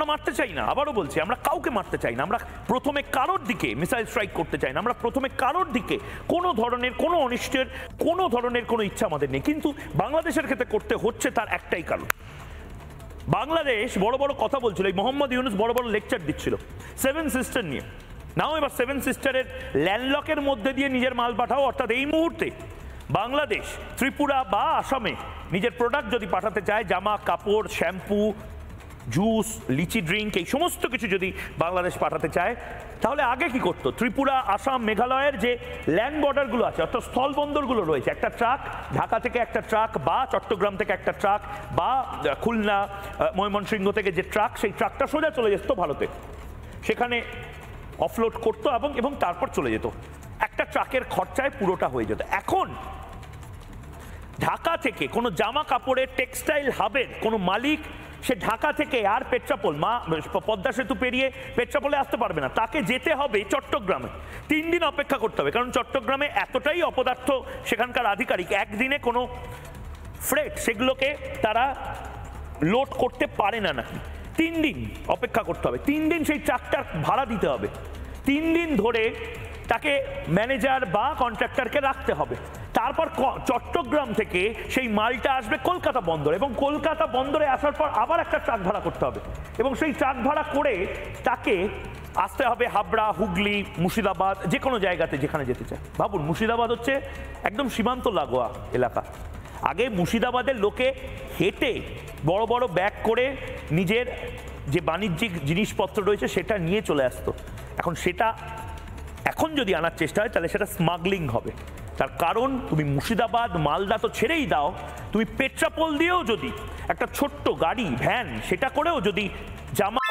আমরা মারতে চাই না, আবারও বলছি, আমরা কাউকে মারতে চাই না। আমরা প্রথমে কারোর দিকে মিসাইল স্ট্রাইক করতে চাই না, আমরা প্রথমে কারোর দিকে কোনো ধরনের কোনো অনিষ্টের কোনো ধরনের কোনো ইচ্ছা আমাদের নেই। কিন্তু বাংলাদেশের ক্ষেত্রে করতে হচ্ছে তার একটাই কারণ, বাংলাদেশ বড় বড় কথা বলছিল, এই মোহাম্মদ ইউনুস বড় বড় লেকচার দিচ্ছিল সেভেন সিস্টার নিয়ে। নাও এবার সেভেন সিস্টারের ল্যান্ডলকের মধ্যে দিয়ে নিজের মাল পাঠাও, অর্থাৎ এই মুহূর্তে বাংলাদেশ ত্রিপুরা বা আসামে নিজের প্রোডাক্ট যদি পাঠাতে চায়, জামা কাপড়, শ্যাম্পু, জুস, লিচি ড্রিঙ্ক, এই সমস্ত কিছু যদি বাংলাদেশ পাঠাতে চায়, তাহলে আগে কি করতো? ত্রিপুরা, আসাম, মেঘালয়ের যে ল্যান্ড বর্ডারগুলো আছে, অর্থাৎ স্থল বন্দরগুলো রয়েছে, একটা ট্রাক ঢাকা থেকে একটা ট্রাক বা চট্টগ্রাম থেকে একটা ট্রাক বা খুলনা ময়মনসিংহ থেকে যে ট্রাক, সেই ট্রাকটা সোজা চলে যেত ভারতে, সেখানে অফলোড করতো এবং তারপর চলে যেত। একটা ট্রাকের খরচায় পুরোটা হয়ে যেত। এখন ঢাকা থেকে কোনো জামা কাপড়ের টেক্সটাইল হাবের কোনো মালিক, সে ঢাকা থেকে আর পেট্রাপোল পদ্মা সেতু পেরিয়ে পেট্রাপোলে আসতে পারবে না, তাকে যেতে হবে চট্টগ্রামে। 3 দিন অপেক্ষা করতে হবে, কারণ চট্টগ্রামে এতটাই অপদার্থ সেখানকার আধিকারিক, একদিনে কোনো ফ্রেট সেগুলোকে তারা লোড করতে পারে না নাকি। 3 দিন অপেক্ষা করতে হবে, 3 দিন সেই ট্রাকটার ভাড়া দিতে হবে, 3 দিন ধরে তাকে ম্যানেজার বা কন্ট্রাক্টরকে রাখতে হবে। তারপর চট্টগ্রাম থেকে সেই মালটা আসবে কলকাতা বন্দরে, এবং কলকাতা বন্দরে আসার পর আবার একটা ট্রাক ভাড়া করতে হবে, এবং সেই ট্রাক ভাড়া করে তাকে আসতে হবে হাবড়া, হুগলি, মুর্শিদাবাদ, যে কোনো জায়গাতে যেখানে যেতে চায়। ভাবুন, মুর্শিদাবাদ হচ্ছে একদম সীমান্ত লাগোয়া এলাকা। আগে মুর্শিদাবাদের লোকে হেঁটে বড় বড় ব্যাগ করে নিজের যে বাণিজ্যিক জিনিসপত্র রয়েছে সেটা নিয়ে চলে আসতো। এখন যদি আনার চেষ্টা হয় তাহলে সেটা স্মাগলিং হবে। তার কারণ তুমি মুর্শিদাবাদ, মালদা তো ছেড়েই দাও, তুমি পেট্রাপোল দিয়েও যদি একটা ছোট্ট গাড়ি, ভ্যান, সেটা করেও যদি জামা